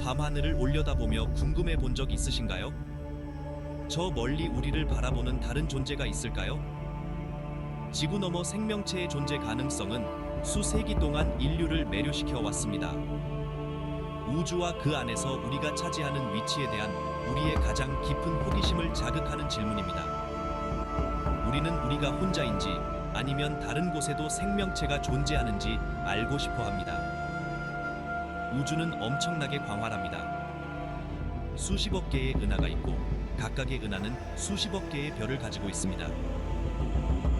밤하늘을 올려다보며 궁금해 본 적 있으신가요? 저 멀리 우리를 바라보는 다른 존재가 있을까요? 지구 너머 생명체의 존재 가능성은 수세기 동안 인류를 매료시켜 왔습니다. 우주와 그 안에서 우리가 차지하는 위치에 대한 우리의 가장 깊은 호기심을 자극하는 질문입니다. 우리는 우리가 혼자인지 아니면 다른 곳에도 생명체가 존재하는지 알고 싶어 합니다. 우주는 엄청나게 광활합니다. 수십억 개의 은하가 있고 각각의 은하는 수십억 개의 별을 가지고 있습니다.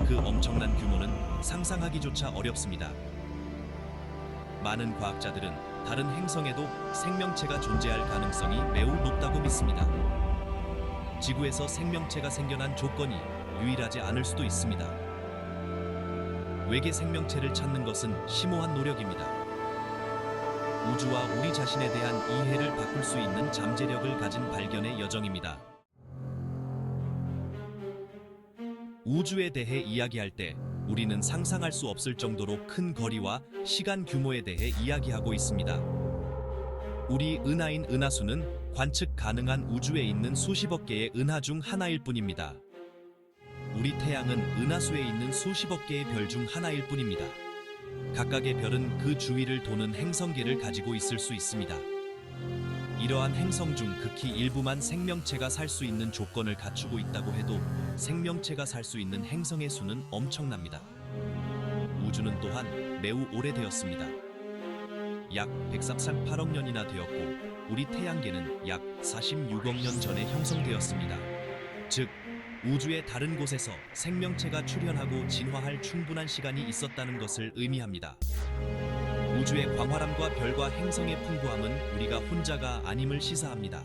그 엄청난 규모는 상상하기조차 어렵습니다. 많은 과학자들은 다른 행성에도 생명체가 존재할 가능성이 매우 높다고 믿습니다. 지구에서 생명체가 생겨난 조건이 유일하지 않을 수도 있습니다. 외계 생명체를 찾는 것은 심오한 노력입니다. 우주와 우리 자신에 대한 이해를 바꿀 수 있는 잠재력을 가진 발견의 여정입니다. 우주에 대해 이야기할 때 우리는 상상할 수 없을 정도로 큰 거리와 시간 규모에 대해 이야기하고 있습니다. 우리 은하인 은하수는 관측 가능한 우주에 있는 수십억 개의 은하 중 하나일 뿐입니다. 우리 태양은 은하수에 있는 수십억 개의 별 중 하나일 뿐입니다. 각각의 별은 그 주위를 도는 행성계를 가지고 있을 수 있습니다. 이러한 행성 중 극히 일부만 생명체가 살 수 있는 조건을 갖추고 있다고 해도 생명체가 살 수 있는 행성의 수는 엄청납니다. 우주는 또한 매우 오래되었습니다. 약 138억 년이나 되었고 우리 태양계는 약 46억 년 전에 형성되었습니다. 즉, 우주의 다른 곳에서 생명체가 출현하고 진화할 충분한 시간이 있었다는 것을 의미합니다. 우주의 광활함과 별과 행성의 풍부함은 우리가 혼자가 아님을 시사합니다.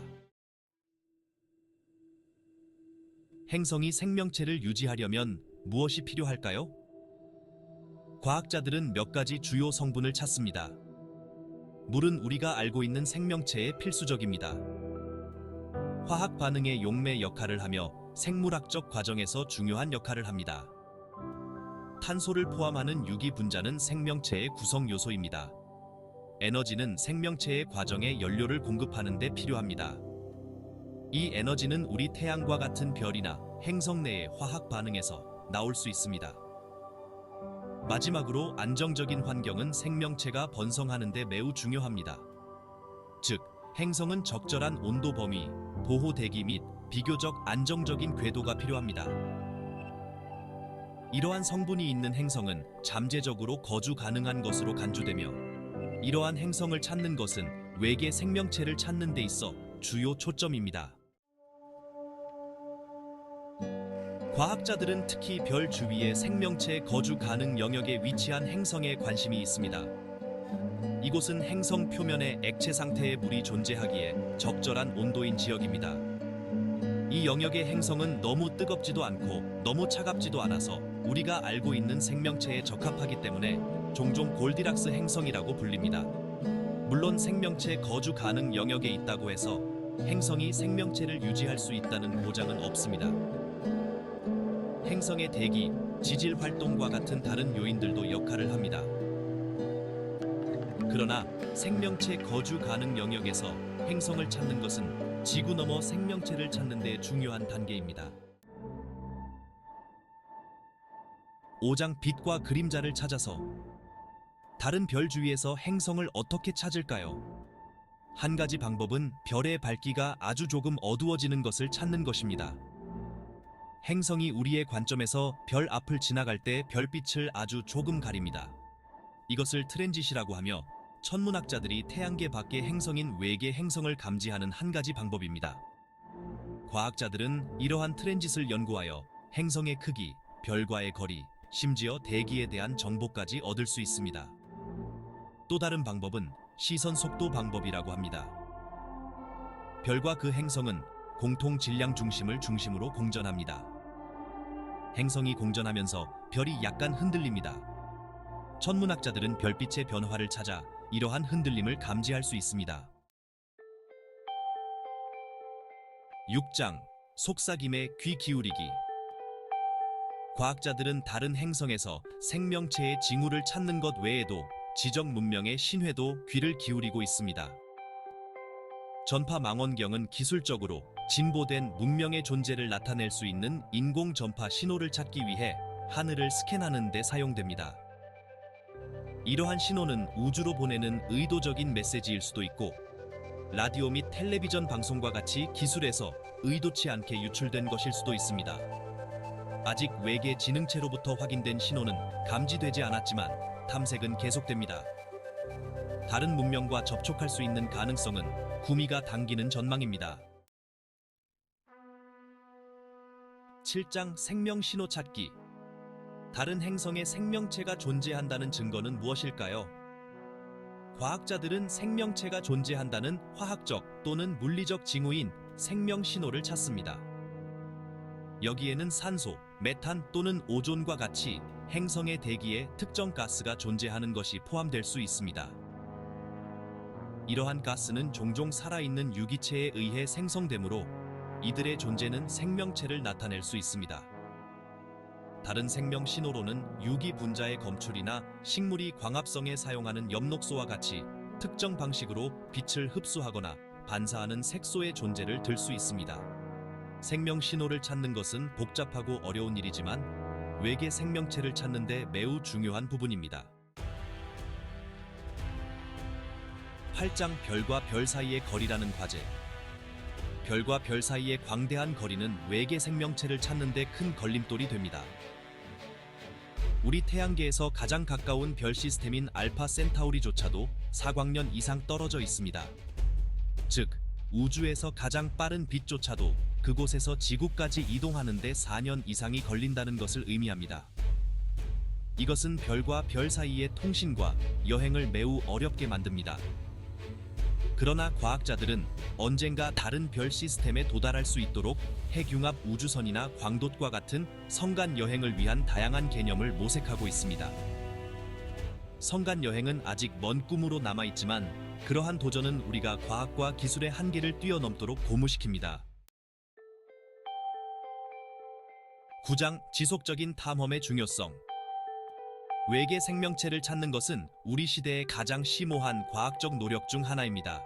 행성이 생명체를 유지하려면 무엇이 필요할까요? 과학자들은 몇 가지 주요 성분을 찾습니다. 물은 우리가 알고 있는 생명체에 필수적입니다. 화학 반응의 용매 역할을 하며 생물학적 과정에서 중요한 역할을 합니다. 탄소를 포함하는 유기 분자는 생명체의 구성 요소입니다. 에너지는 생명체의 과정에 연료를 공급하는 데 필요합니다. 이 에너지는 우리 태양과 같은 별이나 행성 내의 화학 반응에서 나올 수 있습니다. 마지막으로 안정적인 환경은 생명체가 번성하는 데 매우 중요합니다. 즉, 행성은 적절한 온도 범위, 보호 대기 및 비교적 안정적인 궤도가 필요합니다. 이러한 성분이 있는 행성은 잠재적으로 거주 가능한 것으로 간주되며 이러한 행성을 찾는 것은 외계 생명체를 찾는 데 있어 주요 초점입니다. 과학자들은 특히 별 주위의 생명체 거주 가능 영역에 위치한 행성에 관심이 있습니다. 이곳은 행성 표면에 액체 상태의 물이 존재하기에 적절한 온도인 지역입니다. 이 영역의 행성은 너무 뜨겁지도 않고 너무 차갑지도 않아서 우리가 알고 있는 생명체에 적합하기 때문에 종종 골디락스 행성이라고 불립니다. 물론 생명체 거주 가능 영역에 있다고 해서 행성이 생명체를 유지할 수 있다는 보장은 없습니다. 행성의 대기, 지질 활동과 같은 다른 요인들도 역할을 합니다. 그러나 생명체 거주 가능 영역에서 행성을 찾는 것은 지구 너머 생명체를 찾는 데 중요한 단계입니다. 5장 빛과 그림자를 찾아서 다른 별 주위에서 행성을 어떻게 찾을까요? 한 가지 방법은 별의 밝기가 아주 조금 어두워지는 것을 찾는 것입니다. 행성이 우리의 관점에서 별 앞을 지나갈 때 별빛을 아주 조금 가립니다. 이것을 트랜짓이라고 하며 천문학자들이 태양계 밖의 행성인 외계 행성을 감지하는 한 가지 방법입니다. 과학자들은 이러한 트랜짓을 연구하여 행성의 크기, 별과의 거리, 심지어 대기에 대한 정보까지 얻을 수 있습니다. 또 다른 방법은 시선 속도 방법이라고 합니다. 별과 그 행성은 공통 질량 중심을 중심으로 공전합니다. 행성이 공전하면서 별이 약간 흔들립니다. 천문학자들은 별빛의 변화를 찾아 이러한 흔들림을 감지할 수 있습니다. 6장 속삭임에 귀 기울이기. 과학자들은 다른 행성에서 생명체의 징후를 찾는 것 외에도 지적 문명의 신뢰도 귀를 기울이고 있습니다. 전파 망원경은 기술적으로 진보된 문명의 존재를 나타낼 수 있는 인공 전파 신호를 찾기 위해 하늘을 스캔하는 데 사용됩니다. 이러한 신호는 우주로 보내는 의도적인 메시지일 수도 있고, 라디오 및 텔레비전 방송과 같이 기술에서 의도치 않게 유출된 것일 수도 있습니다. 아직 외계 지능체로부터 확인된 신호는 감지되지 않았지만 탐색은 계속됩니다. 다른 문명과 접촉할 수 있는 가능성은 구미가 당기는 전망입니다. 7장 생명 신호 찾기. 다른 행성에 생명체가 존재한다는 증거는 무엇일까요? 과학자들은 생명체가 존재한다는 화학적 또는 물리적 징후인 생명 신호를 찾습니다. 여기에는 산소, 메탄 또는 오존과 같이 행성의 대기에 특정 가스가 존재하는 것이 포함될 수 있습니다. 이러한 가스는 종종 살아있는 유기체에 의해 생성되므로 이들의 존재는 생명체를 나타낼 수 있습니다. 다른 생명 신호로는 유기 분자의 검출이나 식물이 광합성에 사용하는 엽록소와 같이 특정 방식으로 빛을 흡수하거나 반사하는 색소의 존재를 들 수 있습니다. 생명 신호를 찾는 것은 복잡하고 어려운 일이지만 외계 생명체를 찾는 데 매우 중요한 부분입니다. 8장 별과 별 사이의 거리라는 과제. 별과 별 사이의 광대한 거리는 외계 생명체를 찾는 데 큰 걸림돌이 됩니다. 우리 태양계에서 가장 가까운 별 시스템인 알파 센타우리조차도 4광년 이상 떨어져 있습니다. 즉, 우주에서 가장 빠른 빛조차도 그곳에서 지구까지 이동하는 데 4년 이상이 걸린다는 것을 의미합니다. 이것은 별과 별 사이의 통신과 여행을 매우 어렵게 만듭니다. 그러나 과학자들은 언젠가 다른 별 시스템에 도달할 수 있도록 핵융합 우주선이나 광돛과 같은 성간 여행을 위한 다양한 개념을 모색하고 있습니다. 성간 여행은 아직 먼 꿈으로 남아있지만 그러한 도전은 우리가 과학과 기술의 한계를 뛰어넘도록 고무시킵니다. 9장 지속적인 탐험의 중요성. 외계 생명체를 찾는 것은 우리 시대의 가장 심오한 과학적 노력 중 하나입니다.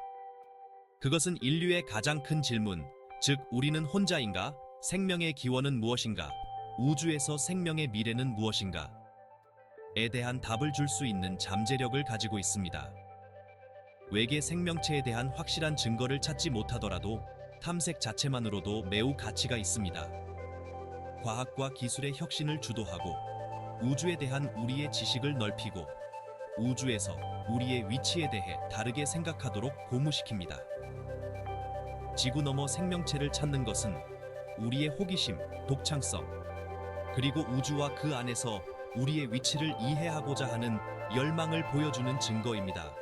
그것은 인류의 가장 큰 질문, 즉 우리는 혼자인가? 생명의 기원은 무엇인가? 우주에서 생명의 미래는 무엇인가? 에 대한 답을 줄 수 있는 잠재력을 가지고 있습니다. 외계 생명체에 대한 확실한 증거를 찾지 못하더라도 탐색 자체만으로도 매우 가치가 있습니다. 과학과 기술의 혁신을 주도하고 우주에 대한 우리의 지식을 넓히고 우주에서 우리의 위치에 대해 다르게 생각하도록 고무시킵니다. 지구 너머 생명체를 찾는 것은 우리의 호기심, 독창성, 그리고 우주와 그 안에서 우리의 위치를 이해하고자 하는 열망을 보여주는 증거입니다.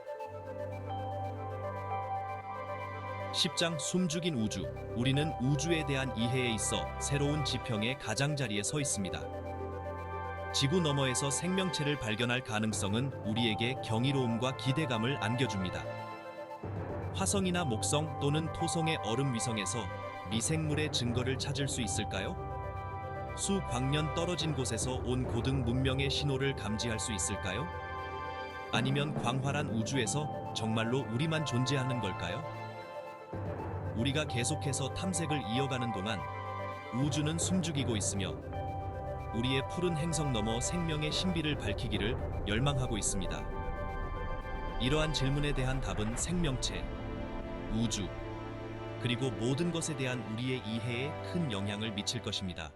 10장 숨죽인 우주. 우리는 우주에 대한 이해에 있어 새로운 지평의 가장자리에 서 있습니다. 지구 너머에서 생명체를 발견할 가능성은 우리에게 경이로움과 기대감을 안겨줍니다. 화성이나 목성 또는 토성의 얼음 위성에서 미생물의 증거를 찾을 수 있을까요? 수광년 떨어진 곳에서 온 고등 문명의 신호를 감지할 수 있을까요? 아니면 광활한 우주에서 정말로 우리만 존재하는 걸까요? 우리가 계속해서 탐색을 이어가는 동안 우주는 숨죽이고 있으며 우리의 푸른 행성 너머 생명의 신비를 밝히기를 열망하고 있습니다. 이러한 질문에 대한 답은 생명체, 우주, 그리고 모든 것에 대한 우리의 이해에 큰 영향을 미칠 것입니다.